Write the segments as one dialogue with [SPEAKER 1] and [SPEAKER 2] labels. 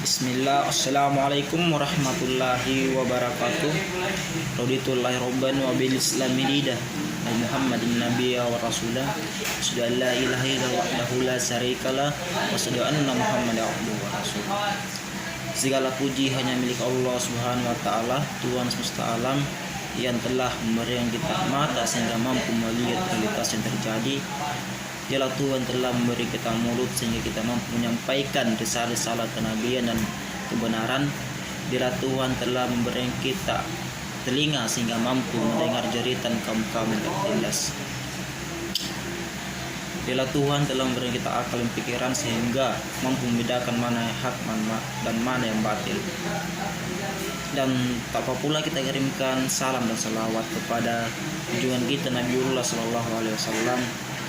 [SPEAKER 1] Bismillah, Assalamualaikum warahmatullahi wabarakatuh. Raditullahi robban wa bil islami didah wa Muhammadin nabiyya wa rasulah. Asyhadu an la ilaha illallah wahdahu la syarikalah wa asyhadu anna Muhammadan abduhu wa rasuluh. Segala puji hanya milik Allah Subhanahu wa taala, Tuhan semesta alam yang telah memberikan kita mata sehingga mampu melihat realitas yang terjadi. Dialah Tuhan telah memberi kita mulut sehingga kita mampu menyampaikan risalah-risalah kenabian dan kebenaran. Dialah Tuhan telah memberi kita telinga sehingga mampu mendengar jeritan kaum-kaum yang tertindas. Dialah Tuhan telah memberi kita akal dan pikiran sehingga mampu membedakan mana yang hak dan mana yang batil. Dan tak apa pula kita kirimkan salam dan salawat kepada junjungan kita Nabiullah Sallallahu Alaihi Wasallam.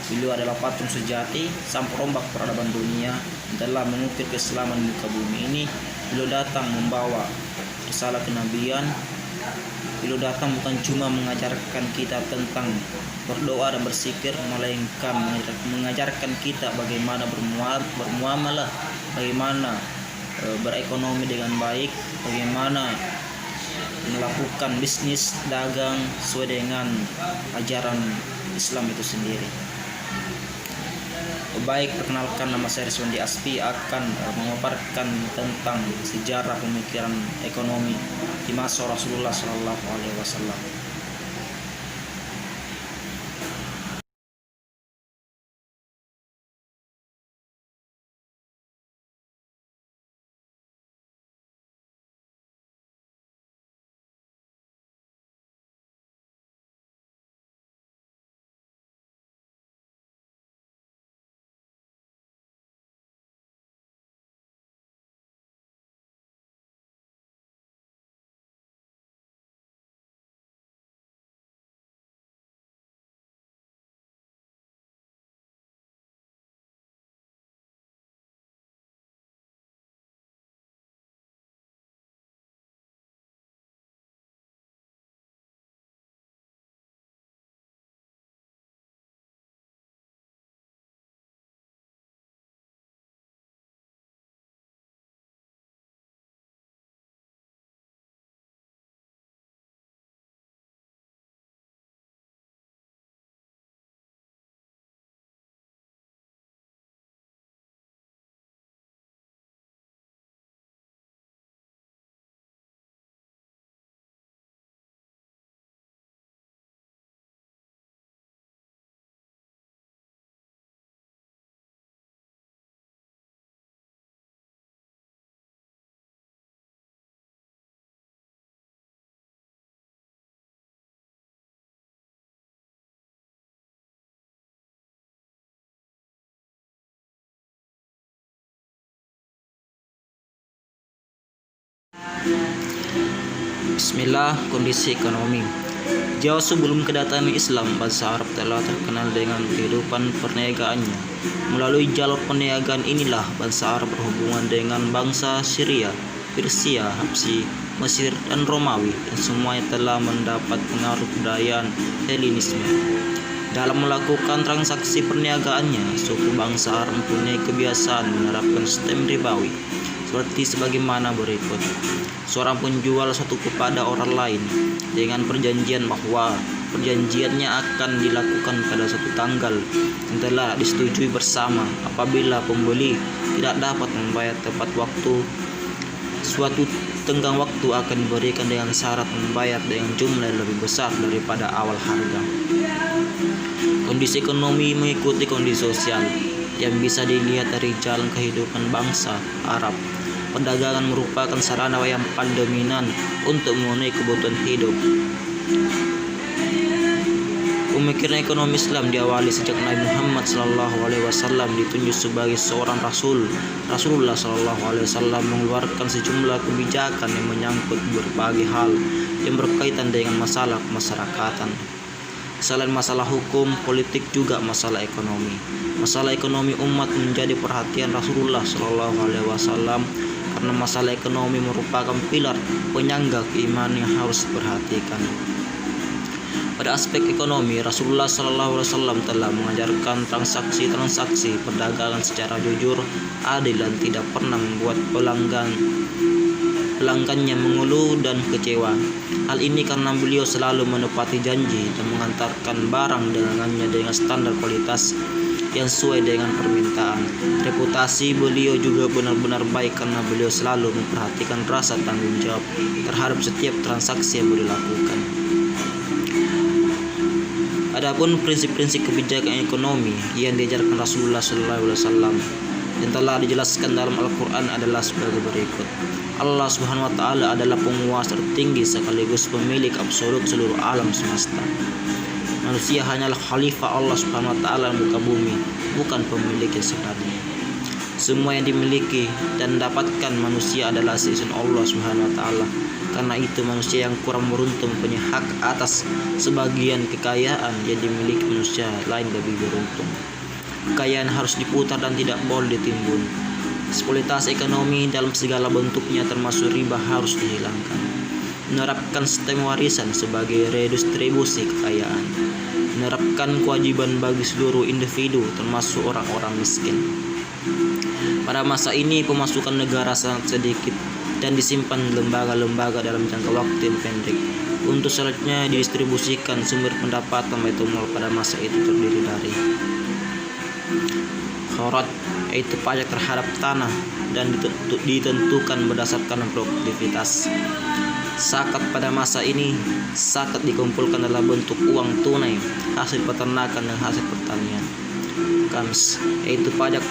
[SPEAKER 1] Beliau adalah patung sejati, sang perombak peradaban dunia, telah mengukir keislaman di muka bumi ini. Beliau datang membawa risalah kenabian. Beliau datang bukan cuma mengajarkan kita tentang berdoa dan berzikir, melainkan mengajarkan kita bagaimana bermuamalah, bagaimana berekonomi dengan baik, bagaimana melakukan bisnis dagang sesuai dengan ajaran Islam itu sendiri. Baik, perkenalkan, nama saya Rizwandi Aspi akan memaparkan tentang sejarah pemikiran ekonomi di masa Rasulullah Sallallahu Alaihi Wasallam. Bismillah, kondisi ekonomi. Jauh sebelum kedatangan Islam, bangsa Arab telah terkenal dengan kehidupan perniagaannya. Melalui jalur perniagaan inilah bangsa Arab berhubungan dengan bangsa Syria, Persia, Habsyi, Mesir, dan Romawi, dan semuanya telah mendapat pengaruh kebudayaan Helenisme. Dalam melakukan transaksi perniagaannya, suku bangsa Arab mempunyai kebiasaan menerapkan sistem ribawi seperti sebagaimana berikut. Seorang penjual suatu kepada orang lain dengan perjanjian bahwa perjanjiannya akan dilakukan pada suatu tanggal yang telah disetujui bersama. Apabila pembeli tidak dapat membayar tepat waktu, suatu tenggang waktu akan diberikan dengan syarat membayar dengan jumlah yang lebih besar daripada awal harga. Kondisi ekonomi mengikuti kondisi sosial yang bisa dilihat dari jalan kehidupan bangsa Arab. Perdagangan merupakan sarana yang paling dominan untuk memenuhi kebutuhan hidup. Pemikiran ekonomi Islam diawali sejak Nabi Muhammad Sallallahu Alaihi Wasallam ditunjuk sebagai seorang rasul. Rasulullah Sallallahu Alaihi Wasallam mengeluarkan sejumlah kebijakan yang menyangkut berbagai hal yang berkaitan dengan masalah kemasyarakatan. Selain masalah hukum, politik, juga masalah ekonomi. Masalah ekonomi umat menjadi perhatian Rasulullah Sallallahu Alaihi Wasallam karena masalah ekonomi merupakan pilar penyangga keimanan yang harus diperhatikan. Pada aspek ekonomi, Rasulullah SAW telah mengajarkan transaksi-transaksi perdagangan secara jujur, adil, dan tidak pernah membuat pelanggannya mengeluh dan kecewa. Hal ini karena beliau selalu menepati janji dan mengantarkan barang dagangannya dengan standar kualitas yang sesuai dengan permintaan. Reputasi beliau juga benar-benar baik karena beliau selalu memperhatikan rasa tanggung jawab terhadap setiap transaksi yang beliau lakukan. Adapun prinsip-prinsip kebijakan ekonomi yang diajarkan Rasulullah SAW yang telah dijelaskan dalam Al-Quran adalah sebagai berikut. Allah Subhanahu wa Ta'ala adalah penguasa tertinggi sekaligus pemilik absolut seluruh alam semesta. Manusia hanyalah khalifah Allah Subhanahu wa Ta'ala di muka bumi, bukan pemilik yang sebenarnya. Semua yang dimiliki dan dapatkan manusia adalah seizin Allah Subhanahu wa Ta'ala. Karena itu manusia yang kurang beruntung punya hak atas sebagian kekayaan yang dimiliki manusia lain lebih beruntung. Kekayaan harus diputar dan tidak boleh ditimbun. Eksploitasi ekonomi dalam segala bentuknya termasuk riba harus dihilangkan. Menerapkan sistem warisan sebagai redistribusi kekayaan. Menerapkan kewajiban bagi seluruh individu termasuk orang-orang miskin. Pada masa ini pemasukan negara sangat sedikit dan disimpan lembaga-lembaga dalam jangka waktu yang pendek. Untuk selanjutnya didistribusikan sumber pendapatan Baitul pada masa itu terdiri dari kharat, yaitu pajak terhadap tanah dan ditentukan berdasarkan produktivitas. Zakat pada masa ini, zakat dikumpulkan dalam bentuk uang tunai, hasil peternakan dan hasil pertanian. Khams, yaitu pajak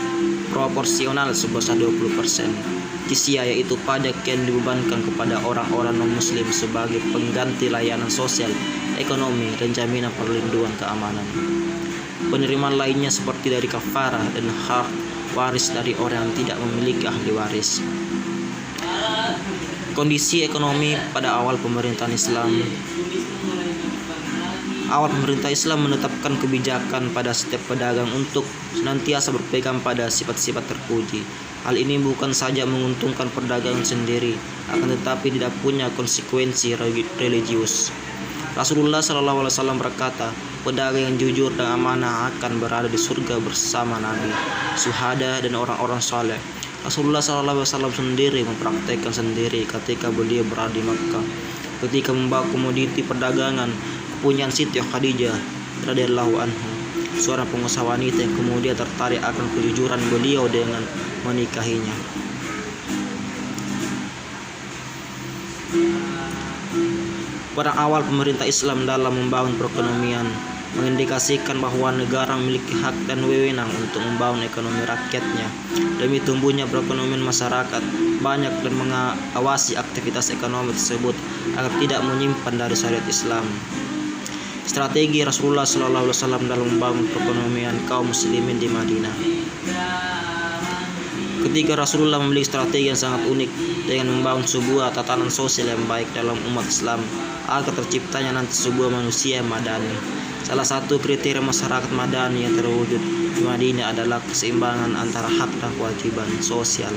[SPEAKER 1] proporsional sebesar 20%. Jizyah, yaitu pajak yang dibebankan kepada orang-orang non-muslim sebagai pengganti layanan sosial, ekonomi, dan jaminan perlindungan keamanan. Penerimaan lainnya seperti dari kafarah dan hak waris dari orang yang tidak memiliki ahli waris. Kondisi ekonomi pada awal pemerintahan Islam menetapkan kebijakan pada setiap pedagang untuk senantiasa berpegang pada sifat-sifat terpuji. Hal ini bukan saja menguntungkan perdagangan sendiri, akan tetapi tidak punya konsekuensi religius. Rasulullah SAW berkata, pedagang yang jujur dan amanah akan berada di surga bersama Nabi, syuhada, dan orang-orang saleh. Rasulullah SAW sendiri mempraktekkan sendiri ketika beliau berada di Makkah, ketika membawa komoditi perdagangan kepunyaan Siti Khadijah radhiyallahu anha, seorang pengusaha wanita yang kemudian tertarik akan kejujuran beliau dengan menikahinya. Pada awal pemerintah Islam dalam membangun perekonomian mengindikasikan bahwa negara memiliki hak dan wewenang untuk membangun ekonomi rakyatnya. Demi tumbuhnya perekonomian masyarakat, banyak dan mengawasi aktivitas ekonomi tersebut agar tidak menyimpan dari syariat Islam. Strategi Rasulullah SAW dalam membangun perekonomian kaum muslimin di Madinah. Ketika Rasulullah memiliki strategi yang sangat unik dengan membangun sebuah tatanan sosial yang baik dalam umat Islam agar terciptanya nanti sebuah manusia yang madani. Salah satu kriteria masyarakat madani yang terwujud di Madinah adalah keseimbangan antara hak dan kewajiban sosial.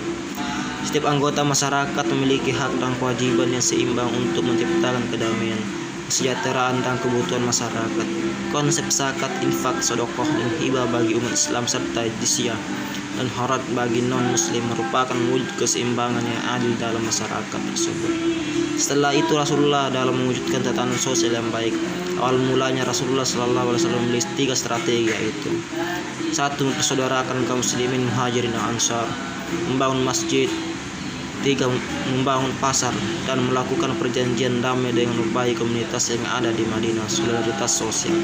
[SPEAKER 1] Setiap anggota masyarakat memiliki hak dan kewajiban yang seimbang untuk menciptakan kedamaian, kesejahteraan, dan kebutuhan masyarakat. Konsep zakat, infak, sedekah, dan hibah bagi umat Islam serta jizyah dan kharat bagi non-muslim merupakan wujud keseimbangan yang adil dalam masyarakat tersebut. Setelah itu Rasulullah dalam mewujudkan tatanan sosial yang baik. Awal mulanya Rasulullah SAW memiliki 3 strategi, yaitu 1. Mempersaudarakan kaum muslimin, muhajirin, dan ansar, membangun masjid. 3. Membangun pasar dan melakukan perjanjian damai dengan berbagai komunitas yang ada di Madinah, solidaritas sosial.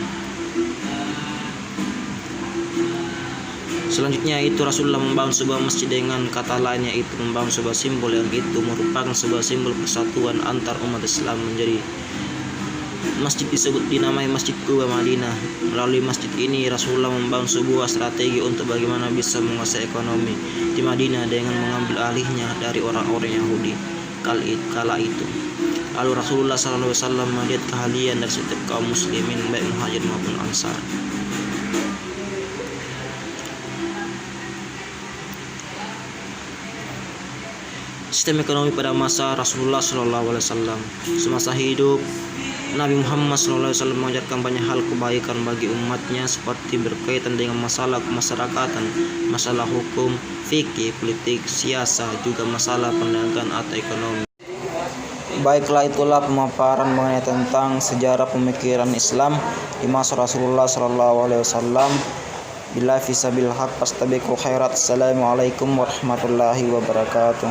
[SPEAKER 1] Selanjutnya itu Rasulullah membangun sebuah masjid dengan kata lain, yaitu membangun sebuah simbol yang itu merupakan sebuah simbol persatuan antar umat Islam. Menjadi masjid disebut dinamai Masjid Quba Madinah. Melalui masjid ini Rasulullah membangun sebuah strategi untuk bagaimana bisa menguasai ekonomi di Madinah dengan mengambil alihnya dari orang-orang Yahudi kala itu. Lalu Rasulullah SAW melihat keahlian dari setiap kaum muslimin baik muhajir maupun ansar. Sistem ekonomi pada masa Rasulullah SAW. Semasa hidup Nabi Muhammad SAW mengajarkan banyak hal kebaikan bagi umatnya seperti berkaitan dengan masalah kemasyarakatan, masalah hukum, fikih, politik, siasa, juga masalah perniagaan atau ekonomi. Baiklah, itulah pemaparan mengenai tentang sejarah pemikiran Islam di masa Rasulullah SAW. Bila fisabil haq fastabiqul khairat. Assalamualaikum warahmatullahi wabarakatuh.